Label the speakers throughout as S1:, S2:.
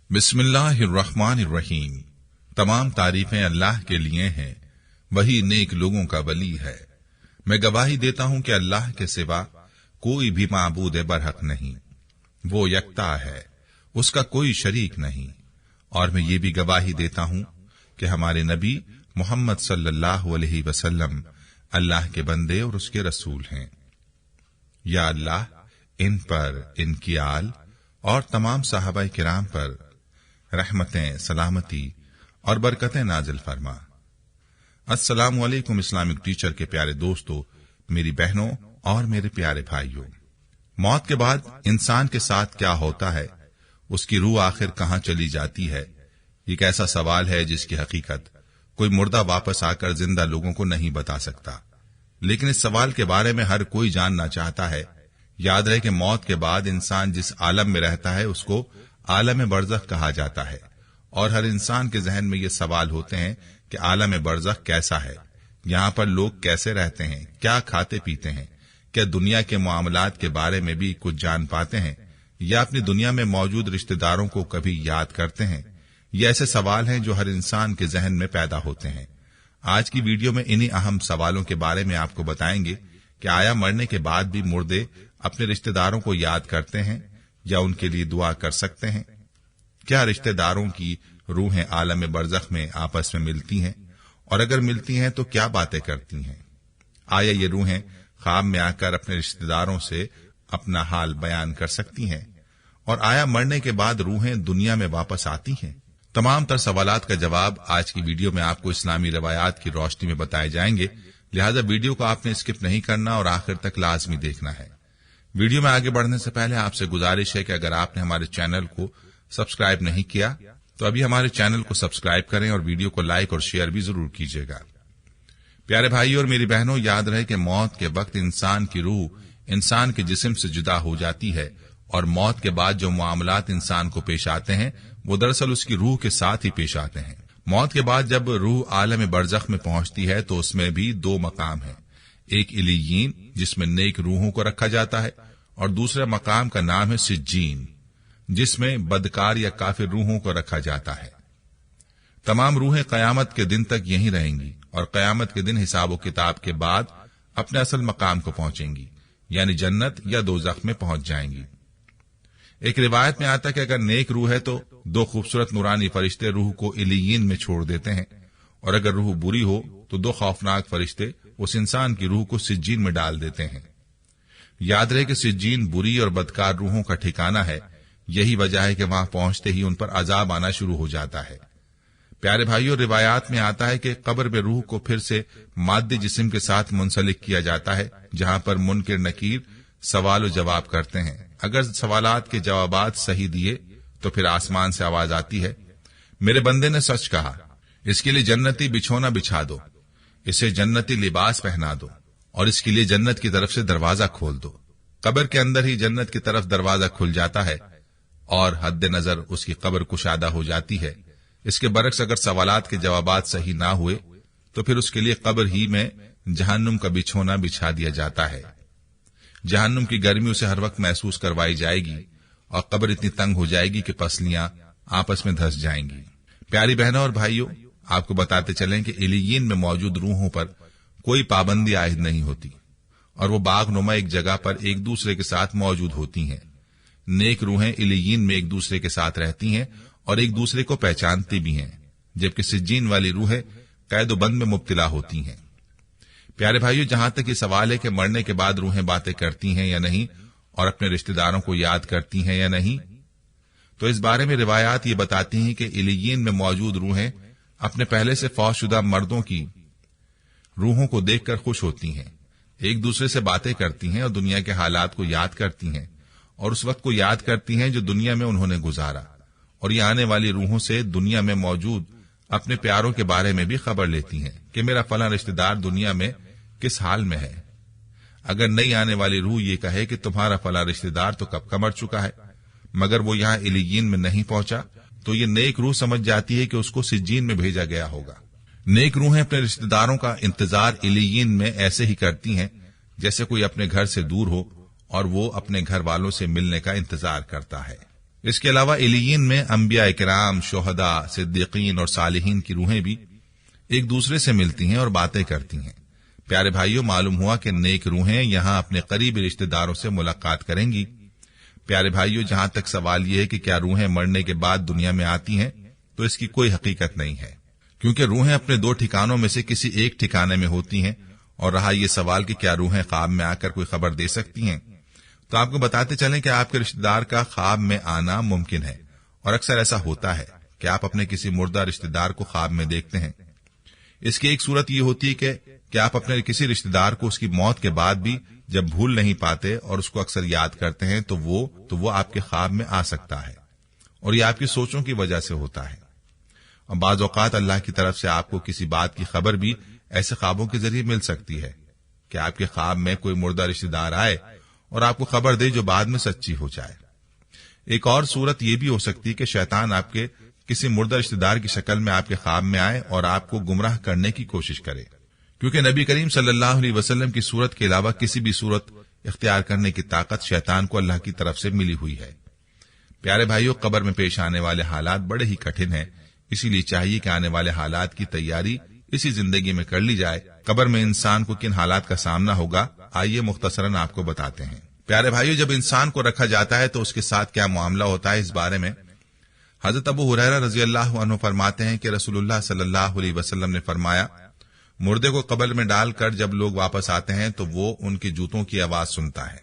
S1: बिस्मिल्लाहिर्रहमानिर्रहीम। तमाम तारीफें अल्लाह के लिए हैं, वही नेक लोगों का वली है। मैं गवाही देता हूं कि अल्लाह के सिवा कोई भी माबूद बरहक नहीं, वो यकता है, उसका कोई शरीक नहीं। और मैं ये भी गवाही देता हूं कि हमारे नबी मोहम्मद सल्लल्लाहु अलैहि वसल्लम अल्लाह के बंदे और उसके रसूल हैं। या अल्लाह इन पर, इनकी आल और तमाम सहाबाए किराम पर रहमतें, सलामती और बरकतें नाजिल फरमा। अस्सलामु अलैकुम इस्लामिक टीचर के प्यारे दोस्तों, मेरी बहनों और मेरे प्यारे भाइयों। मौत के बाद इंसान के साथ क्या होता है, उसकी रूह आखिर कहां चली जाती है, एक ऐसा सवाल है जिसकी हकीकत कोई मुर्दा वापस आकर जिंदा लोगों को नहीं बता सकता। लेकिन इस सवाल के बारे में हर कोई जानना चाहता है। याद रहे कि मौत के बाद इंसान जिस आलम में रहता है उसको आलम बरज़ख कहा जाता है, और हर इंसान के जहन में ये सवाल होते हैं कि आलम बरज़ख कैसा है, यहाँ पर लोग कैसे रहते हैं, क्या खाते पीते हैं, क्या दुनिया के मामलात के बारे में भी कुछ जान पाते हैं, या अपनी दुनिया में मौजूद रिश्तेदारों को कभी याद करते हैं। ये ऐसे सवाल हैं जो हर इंसान के जहन में पैदा होते हैं। आज की वीडियो में इन्हीं अहम सवालों के बारे में आपको बताएंगे कि आया मरने के बाद भी मुर्दे अपने रिश्तेदारों को याद करते हैं या उनके लिए दुआ कर सकते हैं। क्या रिश्तेदारों की रूहें आलम बरज़ख में आपस में मिलती हैं, और अगर मिलती हैं तो क्या बातें करती हैं। आया ये रूहें ख्वाब में आकर अपने रिश्तेदारों से अपना हाल बयान कर सकती हैं, और आया मरने के बाद रूहें दुनिया में वापस आती हैं। तमाम तर सवालात का जवाब आज की वीडियो में आपको इस्लामी रवायात की रोशनी में बताए जाएंगे, लिहाजा वीडियो को आपने स्किप नहीं करना और आखिर तक लाजमी देखना है। वीडियो में आगे बढ़ने से पहले आपसे गुजारिश है कि अगर आपने हमारे चैनल को सब्सक्राइब नहीं किया तो अभी हमारे चैनल को सब्सक्राइब करें और वीडियो को लाइक और शेयर भी जरूर कीजिएगा। प्यारे भाई और मेरी बहनों, याद रहे कि मौत के वक्त इंसान की रूह इंसान के जिस्म से जुदा हो जाती है, और मौत के बाद जो मामलात इंसान को पेश आते हैं वो दरअसल उसकी रूह के साथ ही पेश आते हैं। मौत के बाद जब रूह आलम बरज़ख में पहुंचती है तो उसमें भी दो मकाम है, एक इलीयीन जिसमें नेक रूहों को रखा जाता है, और दूसरा मकाम का नाम है सिज्जीन जिसमें बदकार या काफिर रूहों को रखा जाता है। तमाम रूहें कयामत के दिन तक यहीं रहेंगी और कयामत के दिन हिसाब व किताब के बाद अपने असल मकाम को पहुंचेंगी, यानी जन्नत या दोज़ख में पहुंच जाएंगी। एक रिवायत में आता है कि अगर नेक रूह है तो दो खूबसूरत नूरानी फरिश्ते रूह को इलीयीन में छोड़ देते हैं, और अगर रूह बुरी हो तो दो खौफनाक फरिश्ते उस इंसान की रूह को सिज्जीन में डाल देते हैं। याद रहे कि सिज्जीन बुरी और बदकार रूहों का ठिकाना है। यही वजह है कि वहां पहुंचते ही उन पर अजाब आना शुरू हो जाता है। प्यारे भाइयों, रिवायात में आता है कि कब्र में रूह को फिर से माद्दी जिस्म के साथ मुंसलिक किया जाता है, जहां पर मुनकिर नकीर सवाल जवाब करते हैं। अगर सवालात के जवाबात सही दिए तो फिर आसमान से आवाज आती है, मेरे बंदे ने सच कहा, इसके लिए जन्नती बिछोना बिछा दो, इसे जन्नती लिबास पहना दो, और इसके लिए जन्नत की तरफ से दरवाजा खोल दो। कब्र के अंदर ही जन्नत की तरफ दरवाजा खुल जाता है और हद नजर उसकी कब्र कुशादा हो जाती है। इसके बरक्स अगर सवालात के जवाबात सही ना हुए तो फिर उसके लिए कब्र ही में जहन्नुम का बिछोना बिछा दिया जाता है। जहन्नुम की गर्मी उसे हर वक्त महसूस करवाई जाएगी और कब्र इतनी तंग हो जाएगी कि पसलियां आपस में धंस जाएंगी। प्यारी बहनों और भाइयों, आपको बताते चलें कि इलीयीन में मौजूद रूहों पर कोई पाबंदी आयद नहीं होती, और वो बागनुमा एक जगह पर एक दूसरे के साथ मौजूद होती हैं। नेक रूहें इलीयीन में एक दूसरे के साथ रहती हैं और एक दूसरे को पहचानती भी हैं, जबकि सिज्जीन वाली रूहें कैदोबंद में मुब्तिला होती हैं। प्यारे भाइयों, जहां तक ये सवाल है कि मरने के बाद रूहें बातें करती हैं या नहीं और अपने रिश्तेदारों को याद करती हैं या नहीं, तो इस बारे में रिवायात ये बताती हैं कि इलीयीन में मौजूद रूहें अपने पहले से फौजशुदा मर्दों की रूहों को देखकर खुश होती हैं, एक दूसरे से बातें करती हैं और दुनिया के हालात को याद करती हैं, और उस वक्त को याद करती हैं जो दुनिया में उन्होंने गुजारा, और ये आने वाली रूहों से दुनिया में मौजूद अपने प्यारों के बारे में भी खबर लेती हैं कि मेरा फलां रिश्तेदार दुनिया में किस हाल में है। अगर नई आने वाली रूह ये कहे कि तुम्हारा फलां रिश्तेदार तो कब का मर चुका है, मगर वो यहाँ इलीयीन में नहीं पहुंचा, तो ये नेक रूह समझ जाती है कि उसको सिज्जीन में भेजा गया होगा। नेक रूहें अपने रिश्तेदारों का इंतजार इलीयीन में ऐसे ही करती हैं जैसे कोई अपने घर से दूर हो और वो अपने घर वालों से मिलने का इंतजार करता है। اس کے علاوہ علیین میں انبیاء کرام، شہداء، صدیقین اور صالحین کی روحیں بھی ایک دوسرے سے ملتی ہیں اور باتیں کرتی ہیں۔ پیارے بھائیوں، معلوم ہوا کہ نیک روحیں یہاں اپنے قریبی رشتہ داروں سے ملاقات کریں گی۔ پیارے بھائیوں، جہاں تک سوال یہ ہے کہ کیا روحیں مرنے کے بعد دنیا میں آتی ہیں، تو اس کی کوئی حقیقت نہیں ہے، کیونکہ روحیں اپنے دو ٹھکانوں میں سے کسی ایک ٹھکانے میں ہوتی ہیں۔ اور رہا یہ سوال کہ کیا روحیں خواب میں آ کر کوئی خبر دے سکتی ہیں، تو آپ کو بتاتے چلیں کہ آپ کے رشتہ دار کا خواب میں آنا ممکن ہے، اور اکثر ایسا ہوتا ہے کہ آپ اپنے کسی مردہ رشتہ دار کو خواب میں دیکھتے ہیں۔ اس کی ایک صورت یہ ہوتی ہے کہ آپ اپنے کسی رشتہ دار کو اس کی موت کے بعد بھی جب بھول نہیں پاتے اور اس کو اکثر یاد کرتے ہیں تو وہ آپ کے خواب میں آ سکتا ہے، اور یہ آپ کی سوچوں کی وجہ سے ہوتا ہے۔ اور بعض اوقات اللہ کی طرف سے آپ کو کسی بات کی خبر بھی ایسے خوابوں کے ذریعے مل سکتی ہے کہ آپ کے خواب میں کوئی مردہ رشتہ دار آئے اور آپ کو خبر دے جو بعد میں سچی ہو جائے۔ ایک اور صورت یہ بھی ہو سکتی ہے کہ شیطان آپ کے کسی مردہ رشتہ دار کی شکل میں آپ کے خواب میں آئے اور آپ کو گمراہ کرنے کی کوشش کرے، کیونکہ نبی کریم صلی اللہ علیہ وسلم کی صورت کے علاوہ کسی بھی صورت اختیار کرنے کی طاقت شیطان کو اللہ کی طرف سے ملی ہوئی ہے۔ پیارے بھائیوں، قبر میں پیش آنے والے حالات بڑے ہی کٹھن ہیں، اسی لیے چاہیے کہ آنے والے حالات کی تیاری اسی زندگی میں کر لی جائے۔ قبر میں انسان کو کن حالات کا سامنا ہوگا، آئیے مختصراً آپ کو بتاتے ہیں۔ پیارے بھائیوں، جب انسان کو رکھا جاتا ہے تو اس کے ساتھ کیا معاملہ ہوتا ہے، اس بارے میں حضرت ابو ہریرہ رضی اللہ عنہ فرماتے ہیں کہ رسول اللہ صلی اللہ علیہ وسلم نے فرمایا، مردے کو قبر میں ڈال کر جب لوگ واپس آتے ہیں تو وہ ان کے جوتوں کی آواز سنتا ہے۔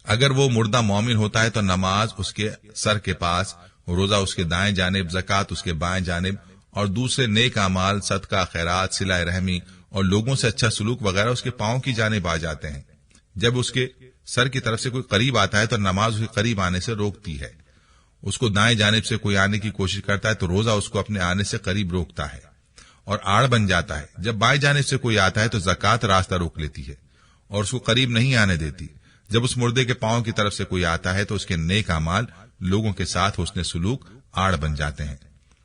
S1: اگر وہ مردہ مومن ہوتا ہے تو نماز اس کے سر کے پاس، روزہ اس کے دائیں جانب، زکوٰۃ اس کے بائیں جانب، اور دوسرے نیک اعمال، صدقہ، خیرات، صلہ رحمی اور لوگوں سے اچھا سلوک وغیرہ اس کے پاؤں کی جانب آ جاتے ہیں۔ جب اس کے سر کی طرف سے کوئی قریب آتا ہے تو نماز اس کے قریب آنے سے روکتی ہے۔ اس کو دائیں جانب سے کوئی آنے کی کوشش کرتا ہے تو روزہ اس کو اپنے آنے سے قریب روکتا ہے اور آڑ بن جاتا ہے۔ جب بائیں جانب سے کوئی آتا ہے تو زکوٰۃ راستہ روک لیتی ہے اور اس کو قریب نہیں آنے دیتی۔ جب اس مردے کے پاؤں کی طرف سے کوئی آتا ہے تو اس کے نیک اعمال لوگوں کے ساتھ حسن سلوک آڑ بن جاتے ہیں۔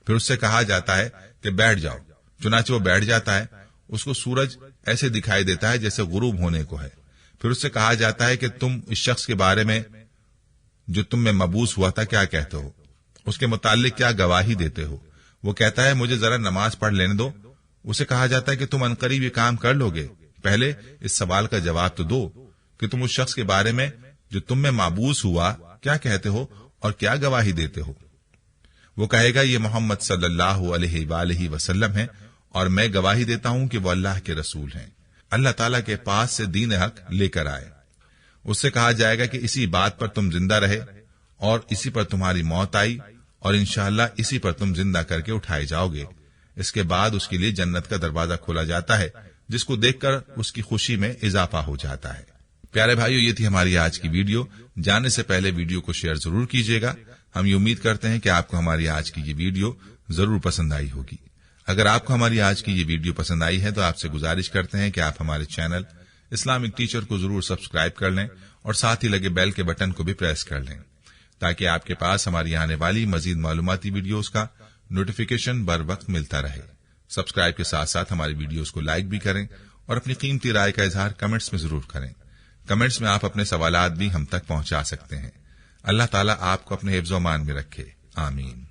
S1: پھر اس سے کہا جاتا ہے کہ بیٹھ جاؤ، چنانچہ وہ بیٹھ جاتا ہے۔ اس کو سورج ایسے دکھائی دیتا ہے جیسے غروب ہونے کو ہے۔ پھر اس سے کہا جاتا ہے کہ تم اس شخص کے بارے میں جو تم میں مبعوث ہوا تھا کیا کہتے ہو، اس کے متعلق کیا گواہی دیتے ہو؟ وہ کہتا ہے مجھے ذرا نماز پڑھ لینے دو۔ اسے کہا جاتا ہے کہ تم عنقریب یہ کام کر لو گے، پہلے اس سوال کا جواب تو دو کہ تم اس شخص کے بارے میں جو تم میں مبعوث ہوا کیا کہتے ہو اور کیا گواہی دیتے ہو؟ وہ کہے گا یہ محمد صلی اللہ علیہ وآلہ وسلم ہے اور میں گواہی دیتا ہوں کہ وہ اللہ کے رسول ہیں، اللہ تعالیٰ کے پاس سے دین حق لے کر آئے۔ اس سے کہا جائے گا کہ اسی بات پر تم زندہ رہے اور اسی پر تمہاری موت آئی اور انشاءاللہ اسی پر تم زندہ کر کے اٹھائے جاؤ گے۔ اس کے بعد اس کے لیے جنت کا دروازہ کھولا جاتا ہے جس کو دیکھ کر اس کی خوشی میں اضافہ ہو جاتا ہے۔ پیارے بھائیو، یہ تھی ہماری آج کی ویڈیو۔ جانے سے پہلے ویڈیو کو شیئر ضرور کیجیے گا۔ ہم یہ امید کرتے ہیں کہ آپ کو ہماری آج کی یہ ویڈیو ضرور پسند آئی ہوگی۔ اگر آپ کو ہماری آج کی یہ ویڈیو پسند آئی ہے تو آپ سے گزارش کرتے ہیں کہ آپ ہمارے چینل اسلامک ٹیچر کو ضرور سبسکرائب کر لیں اور ساتھ ہی لگے بیل کے بٹن کو بھی پریس کر لیں تاکہ آپ کے پاس ہماری آنے والی مزید معلوماتی ویڈیوز کا نوٹیفیکیشن بر وقت ملتا رہے۔ سبسکرائب کے ساتھ ساتھ ہماری ویڈیوز کو لائک بھی کریں اور اپنی قیمتی رائے کا اظہار کمنٹس میں ضرور کریں۔ کمنٹس میں آپ اپنے سوالات بھی ہم تک پہنچا سکتے ہیں۔ اللہ تعالیٰ آپ کو اپنے حفظ و امان میں رکھے، آمین۔